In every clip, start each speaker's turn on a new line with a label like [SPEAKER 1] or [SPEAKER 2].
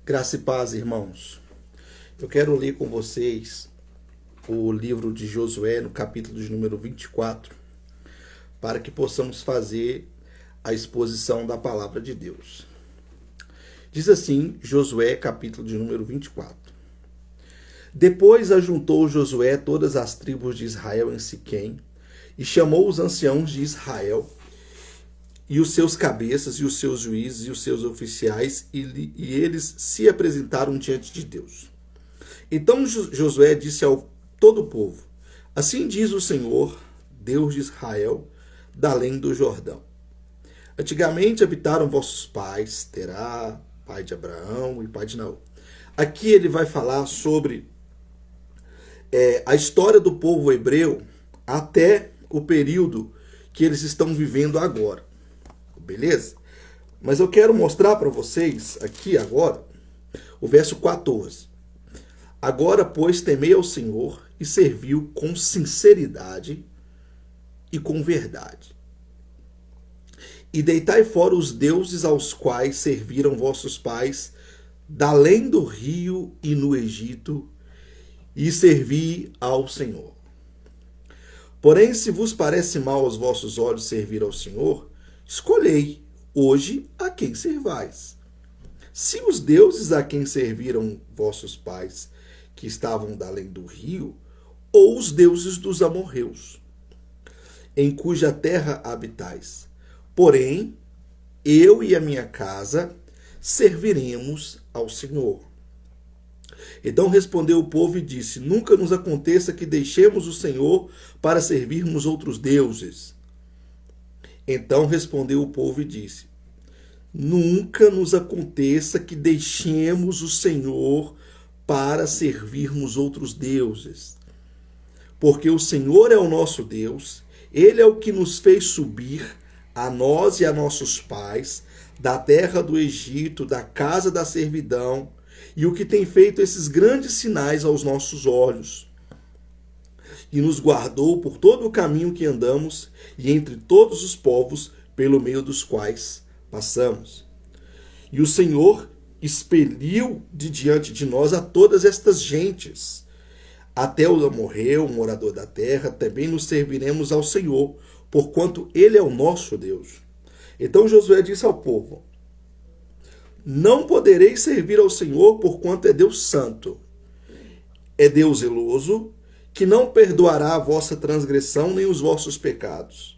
[SPEAKER 1] Graça e paz, irmãos. Eu quero ler com vocês o livro de Josué, no capítulo de número 24, para que possamos fazer a exposição da palavra de Deus. Diz assim, Josué, capítulo de número 24. Depois ajuntou Josué todas as tribos de Israel em Siquém, e chamou os anciãos de Israel, e os seus cabeças, e os seus juízes, e os seus oficiais, e eles se apresentaram diante de Deus. Então Josué disse ao todo o povo: Assim diz o Senhor, Deus de Israel, da além do Jordão. Antigamente habitaram vossos pais, Terá, pai de Abraão e pai de Naor. Aqui ele vai falar sobre a história do povo hebreu até o período que eles estão vivendo agora. Beleza? Mas eu quero mostrar para vocês aqui agora o verso 14. Agora, pois, temei ao Senhor e serviu com sinceridade e com verdade. E deitai fora os deuses aos quais serviram vossos pais, da além do rio e no Egito, e servi ao Senhor. Porém, se vos parece mal aos vossos olhos servir ao Senhor, escolhei hoje a quem servais. Se os deuses a quem serviram vossos pais, que estavam da além do rio, ou os deuses dos amorreus, em cuja terra habitais. Porém, eu e a minha casa serviremos ao Senhor. Então respondeu o povo e disse: Nunca nos aconteça que deixemos o Senhor para servirmos outros deuses. Então respondeu o povo e disse: Nunca nos aconteça que deixemos o Senhor para servirmos outros deuses. Porque o Senhor é o nosso Deus, Ele é o que nos fez subir, a nós e a nossos pais, da terra do Egito, da casa da servidão, e o que tem feito esses grandes sinais aos nossos olhos. E nos guardou por todo o caminho que andamos, e entre todos os povos pelo meio dos quais passamos. E o Senhor expeliu de diante de nós a todas estas gentes. Até o amorreu, o morador da terra, também nos serviremos ao Senhor, porquanto Ele é o nosso Deus. Então Josué disse ao povo: Não podereis servir ao Senhor, porquanto é Deus santo. É Deus zeloso, que não perdoará a vossa transgressão nem os vossos pecados.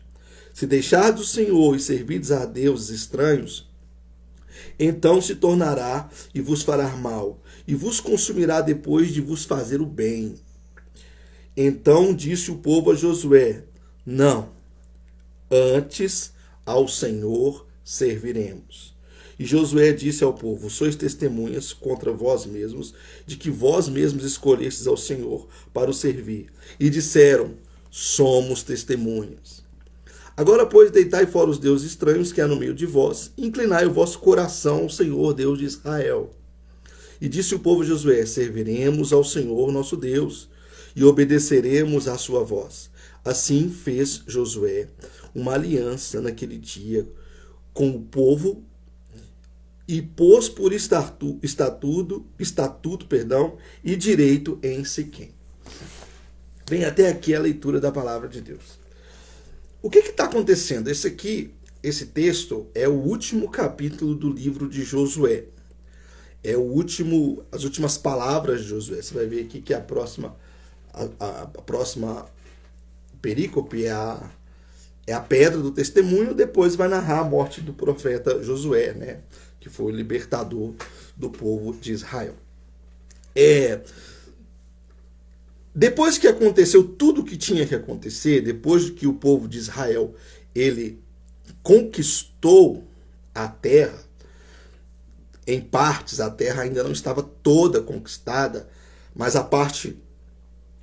[SPEAKER 1] Se deixardes o Senhor e servirdes a deuses estranhos, então se tornará e vos fará mal, e vos consumirá depois de vos fazer o bem. Então disse o povo a Josué: Não, antes ao Senhor serviremos. E Josué disse ao povo: Sois testemunhas contra vós mesmos, de que vós mesmos escolhestes ao Senhor para o servir. E disseram: Somos testemunhas. Agora, pois, deitai fora os deuses estranhos que há no meio de vós, e inclinai o vosso coração ao Senhor, Deus de Israel. E disse o povo a Josué: Serviremos ao Senhor nosso Deus, e obedeceremos à sua voz. Assim fez Josué uma aliança naquele dia com o povo, e pôs por estatuto e direito em Siquém. Vem até aqui a leitura da palavra de Deus. O que está acontecendo? Esse texto é o último capítulo do livro de Josué. É as últimas palavras de Josué. Você vai ver aqui que a próxima perícope é a pedra do testemunho. Depois vai narrar a morte do profeta Josué, né? Que foi o libertador do povo de Israel. Depois que aconteceu tudo o que tinha que acontecer, depois que o povo de Israel ele conquistou a terra, em partes a terra ainda não estava toda conquistada, mas a parte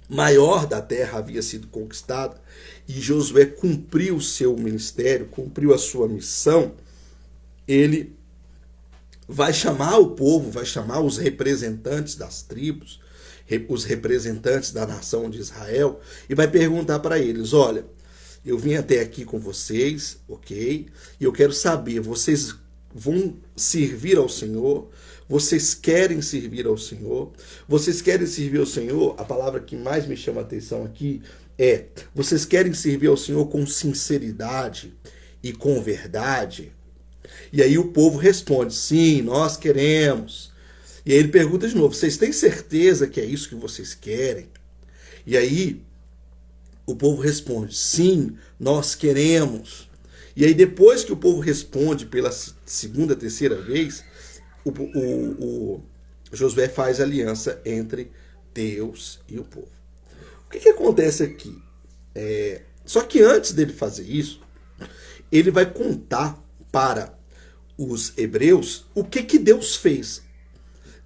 [SPEAKER 1] maior da terra havia sido conquistada, e Josué cumpriu o seu ministério, cumpriu a sua missão. Ele vai chamar o povo, vai chamar os representantes das tribos, os representantes da nação de Israel, e vai perguntar para eles: olha, eu vim até aqui com vocês, ok? E eu quero saber, vocês vão servir ao Senhor, vocês querem servir ao Senhor, vocês querem servir ao Senhor, a palavra que mais me chama a atenção aqui é, vocês querem servir ao Senhor com sinceridade e com verdade? E aí o povo responde, sim, nós queremos. E aí ele pergunta de novo, vocês têm certeza que é isso que vocês querem? E aí o povo responde, sim, nós queremos. E aí depois que o povo responde pela segunda, terceira vez, o Josué faz aliança entre Deus e o povo. O que acontece aqui? Só que antes dele fazer isso, ele vai contar para os hebreus o que Deus fez.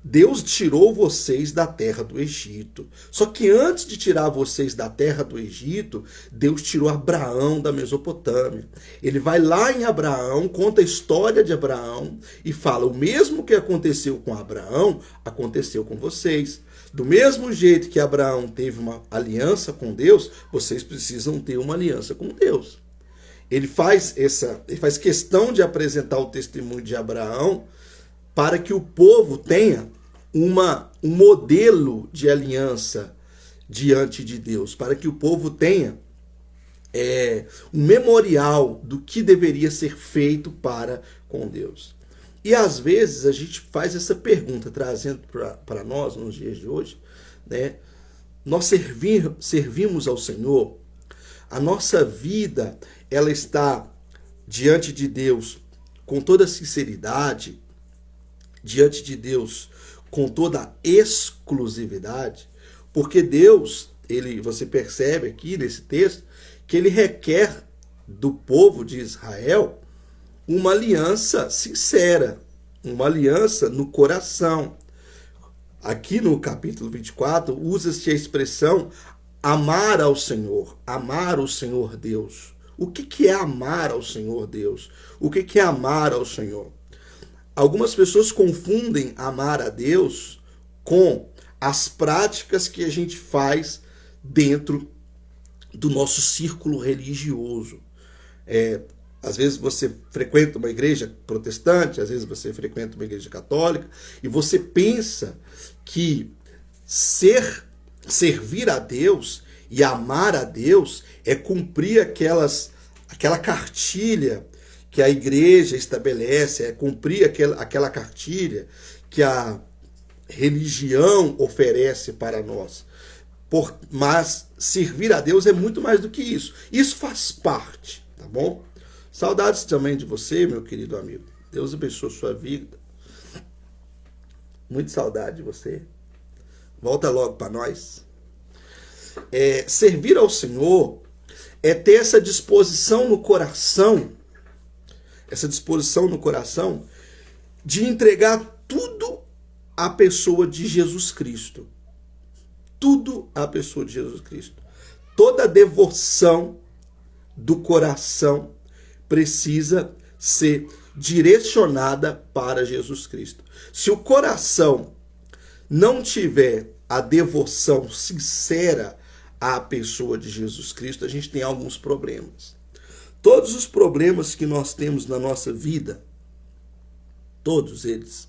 [SPEAKER 1] Deus tirou vocês da terra do Egito. Só que antes de tirar vocês da terra do Egito, Deus tirou Abraão da Mesopotâmia. Ele vai lá em Abraão, conta a história de Abraão e fala, o mesmo que aconteceu com Abraão, aconteceu com vocês. Do mesmo jeito que Abraão teve uma aliança com Deus, vocês precisam ter uma aliança com Deus. Ele faz questão de apresentar o testemunho de Abraão para que o povo tenha um modelo de aliança diante de Deus, para que o povo tenha um memorial do que deveria ser feito para com Deus. E às vezes a gente faz essa pergunta, trazendo para nós nos dias de hoje, né? Nós servimos ao Senhor, a nossa vida ela está diante de Deus com toda sinceridade, diante de Deus com toda exclusividade, porque Deus, você percebe aqui nesse texto, que ele requer do povo de Israel uma aliança sincera, uma aliança no coração. Aqui no capítulo 24, usa-se a expressão amar ao Senhor, amar o Senhor Deus. O que é amar ao Senhor Deus? O que é amar ao Senhor? Algumas pessoas confundem amar a Deus com as práticas que a gente faz dentro do nosso círculo religioso. Às vezes você frequenta uma igreja protestante, às vezes você frequenta uma igreja católica, e você pensa que servir a Deus e amar a Deus é cumprir aquela cartilha que a igreja estabelece, é cumprir aquela cartilha que a religião oferece para nós. Mas servir a Deus é muito mais do que isso. Isso faz parte, tá bom? Saudades também de você, meu querido amigo. Deus abençoe sua vida. Muita saudade de você. Volta logo para nós. Servir ao Senhor é ter essa disposição no coração, de entregar tudo à pessoa de Jesus Cristo. Tudo à pessoa de Jesus Cristo. Toda devoção do coração precisa ser direcionada para Jesus Cristo. Se o coração não tiver a devoção sincera à pessoa de Jesus Cristo, a gente tem alguns problemas. Todos os problemas que nós temos na nossa vida, todos eles,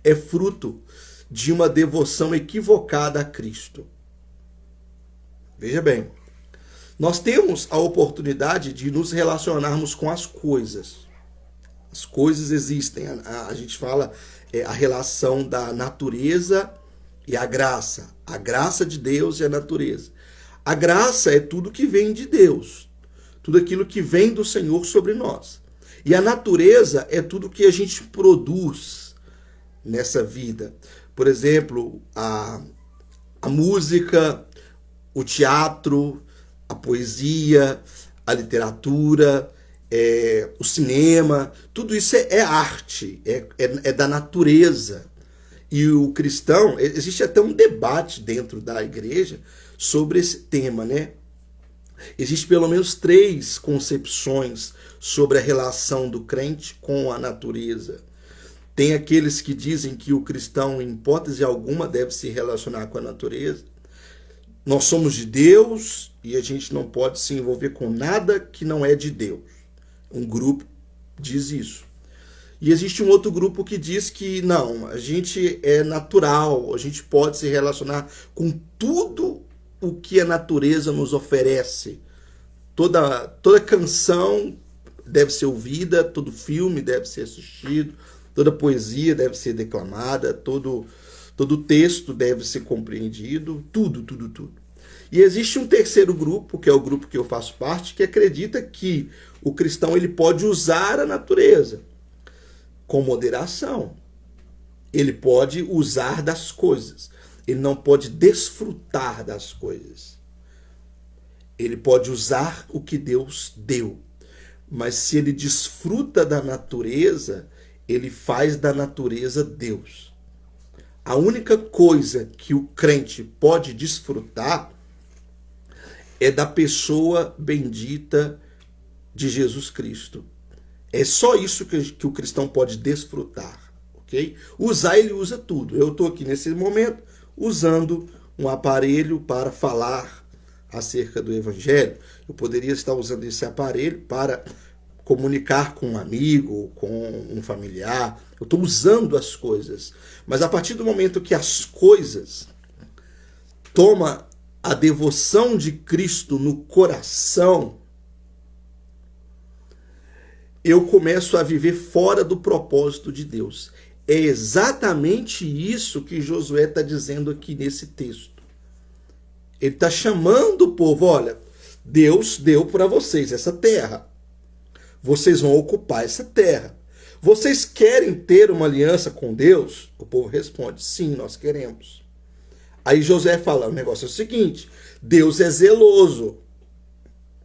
[SPEAKER 1] é fruto de uma devoção equivocada a Cristo. Veja bem, nós temos a oportunidade de nos relacionarmos com as coisas. As coisas existem. A gente fala a relação da natureza e a graça de Deus e a natureza. A graça é tudo que vem de Deus, tudo aquilo que vem do Senhor sobre nós. E a natureza é tudo que a gente produz nessa vida. Por exemplo, a música, o teatro, a poesia, a literatura, o cinema, tudo isso é arte, é da natureza. E o cristão, existe até um debate dentro da igreja sobre esse tema, né? Existem pelo menos 3 concepções sobre a relação do crente com a natureza. Tem aqueles que dizem que o cristão, em hipótese alguma, deve se relacionar com a natureza. Nós somos de Deus e a gente não pode se envolver com nada que não é de Deus. Um grupo diz isso. E existe um outro grupo que diz que não, a gente é natural, a gente pode se relacionar com tudo o que a natureza nos oferece. Toda canção deve ser ouvida, todo filme deve ser assistido, toda poesia deve ser declamada, todo texto deve ser compreendido, tudo. E existe um terceiro grupo, que é o grupo que eu faço parte, que acredita que o cristão ele pode usar a natureza com moderação. Ele pode usar das coisas. Ele não pode desfrutar das coisas. Ele pode usar o que Deus deu. Mas se ele desfruta da natureza, ele faz da natureza Deus. A única coisa que o crente pode desfrutar é da pessoa bendita de Jesus Cristo. É só isso que o cristão pode desfrutar, ok? Usar, ele usa tudo. Eu estou aqui nesse momento usando um aparelho para falar acerca do Evangelho. Eu poderia estar usando esse aparelho para comunicar com um amigo, com um familiar. Eu estou usando as coisas. Mas a partir do momento que as coisas tomam a devoção de Cristo no coração, eu começo a viver fora do propósito de Deus. É exatamente isso que Josué está dizendo aqui nesse texto. Ele está chamando o povo, olha, Deus deu para vocês essa terra. Vocês vão ocupar essa terra. Vocês querem ter uma aliança com Deus? O povo responde, sim, nós queremos. Aí Josué fala, o negócio é o seguinte, Deus é zeloso.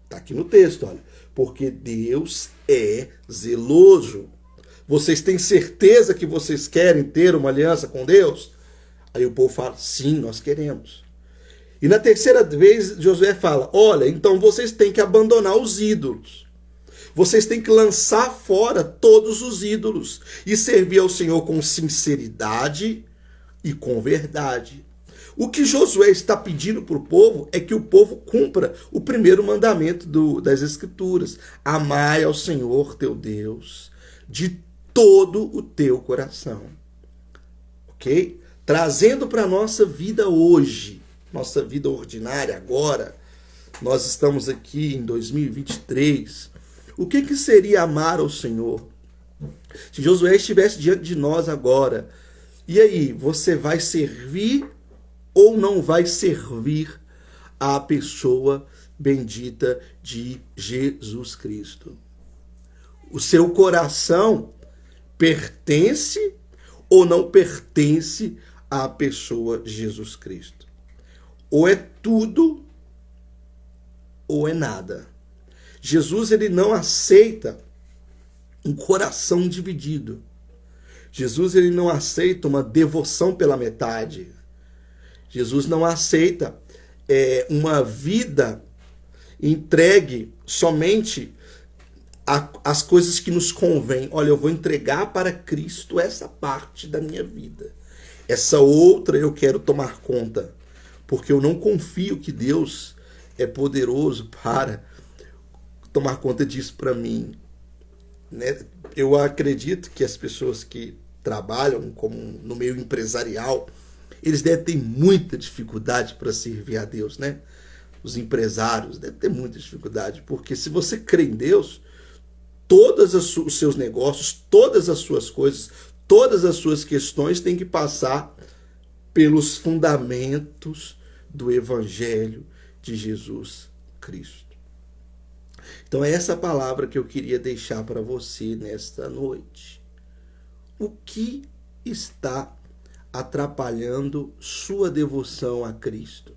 [SPEAKER 1] Está aqui no texto, olha. Porque Deus é zeloso. Vocês têm certeza que vocês querem ter uma aliança com Deus? Aí o povo fala, sim, nós queremos. E na terceira vez, Josué fala, olha, então vocês têm que abandonar os ídolos. Vocês têm que lançar fora todos os ídolos e servir ao Senhor com sinceridade e com verdade. O que Josué está pedindo para o povo é que o povo cumpra o primeiro mandamento das Escrituras. Amai ao Senhor teu Deus de todo o teu coração. Ok? Trazendo para a nossa vida hoje, nossa vida ordinária agora, nós estamos aqui em 2023. O que seria amar ao Senhor? Se Josué estivesse diante de nós agora, e aí, você vai servir ou não vai servir a pessoa bendita de Jesus Cristo? O seu coração pertence ou não pertence à pessoa de Jesus Cristo? Ou é tudo ou é nada. Jesus ele não aceita um coração dividido. Jesus ele não aceita uma devoção pela metade. Jesus não aceita uma vida entregue somente às coisas que nos convêm. Olha, eu vou entregar para Cristo essa parte da minha vida. Essa outra eu quero tomar conta, porque eu não confio que Deus é poderoso para tomar conta disso para mim. Né? Eu acredito que as pessoas que trabalham como no meio empresarial, eles devem ter muita dificuldade para servir a Deus, né? Os empresários devem ter muita dificuldade, porque se você crê em Deus, todos os seus negócios, todas as suas coisas, todas as suas questões têm que passar pelos fundamentos do Evangelho de Jesus Cristo. Então é essa palavra que eu queria deixar para você nesta noite. O que está atrapalhando sua devoção a Cristo?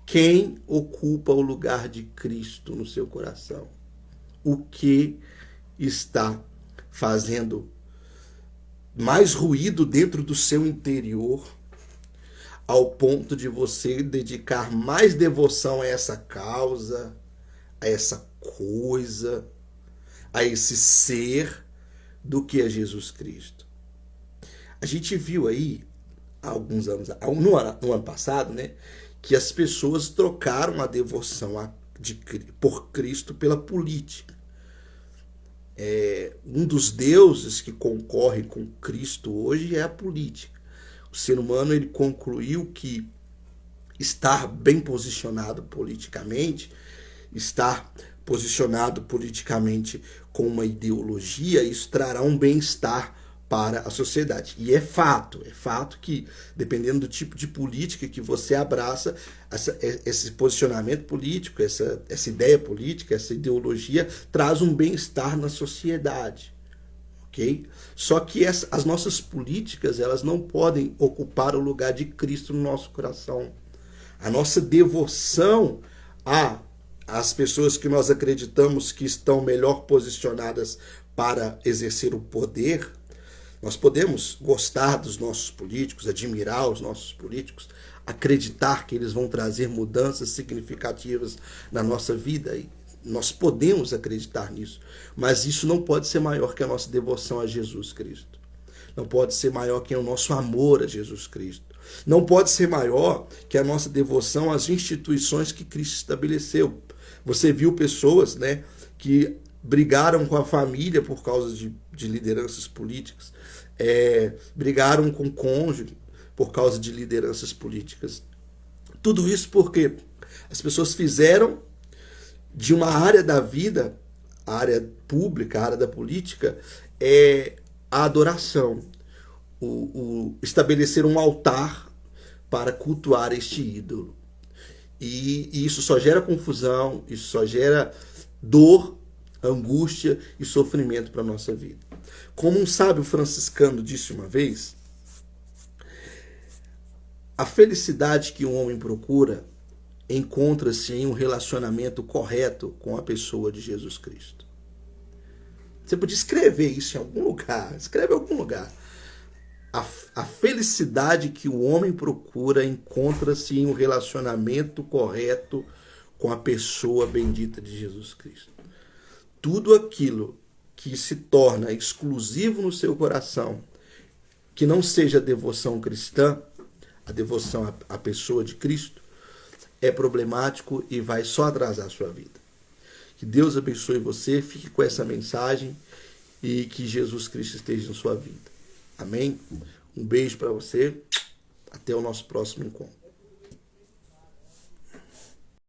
[SPEAKER 1] Quem ocupa o lugar de Cristo no seu coração? O que está fazendo mais ruído dentro do seu interior, ao ponto de você dedicar mais devoção a essa causa, a essa coisa, a esse ser, do que a Jesus Cristo? A gente viu aí, há alguns anos, no ano passado, né, que as pessoas trocaram a devoção por Cristo pela política. Um dos deuses que concorre com Cristo hoje é a política. O ser humano ele concluiu que estar bem posicionado politicamente, estar posicionado politicamente com uma ideologia, isso trará um bem-estar para a sociedade. E é fato que, dependendo do tipo de política que você abraça, esse posicionamento político, essa ideia política, essa ideologia, traz um bem-estar na sociedade. Okay? Só que as nossas políticas, elas não podem ocupar o lugar de Cristo no nosso coração. A nossa devoção às pessoas que nós acreditamos que estão melhor posicionadas para exercer o poder. Nós podemos gostar dos nossos políticos, admirar os nossos políticos, acreditar que eles vão trazer mudanças significativas na nossa vida. E nós podemos acreditar nisso, mas isso não pode ser maior que a nossa devoção a Jesus Cristo. Não pode ser maior que o nosso amor a Jesus Cristo. Não pode ser maior que a nossa devoção às instituições que Cristo estabeleceu. Você viu pessoas, né, que brigaram com a família por causa de lideranças políticas, brigaram com o cônjuge por causa de lideranças políticas. Tudo isso porque as pessoas fizeram de uma área da vida, a área pública, a área da política, a adoração, estabelecer um altar para cultuar este ídolo. E isso só gera confusão, isso só gera dor, angústia e sofrimento para a nossa vida. Como um sábio franciscano disse uma vez, a felicidade que um homem procura encontra-se em um relacionamento correto com a pessoa de Jesus Cristo. Você podia escrever isso em algum lugar, escreve em algum lugar. A felicidade que o homem procura encontra-se em um relacionamento correto com a pessoa bendita de Jesus Cristo. Tudo aquilo que se torna exclusivo no seu coração, que não seja a devoção cristã, a devoção à pessoa de Cristo, é problemático e vai só atrasar a sua vida. Que Deus abençoe você, fique com essa mensagem e que Jesus Cristo esteja em sua vida. Amém? Um beijo para você. Até o nosso próximo encontro.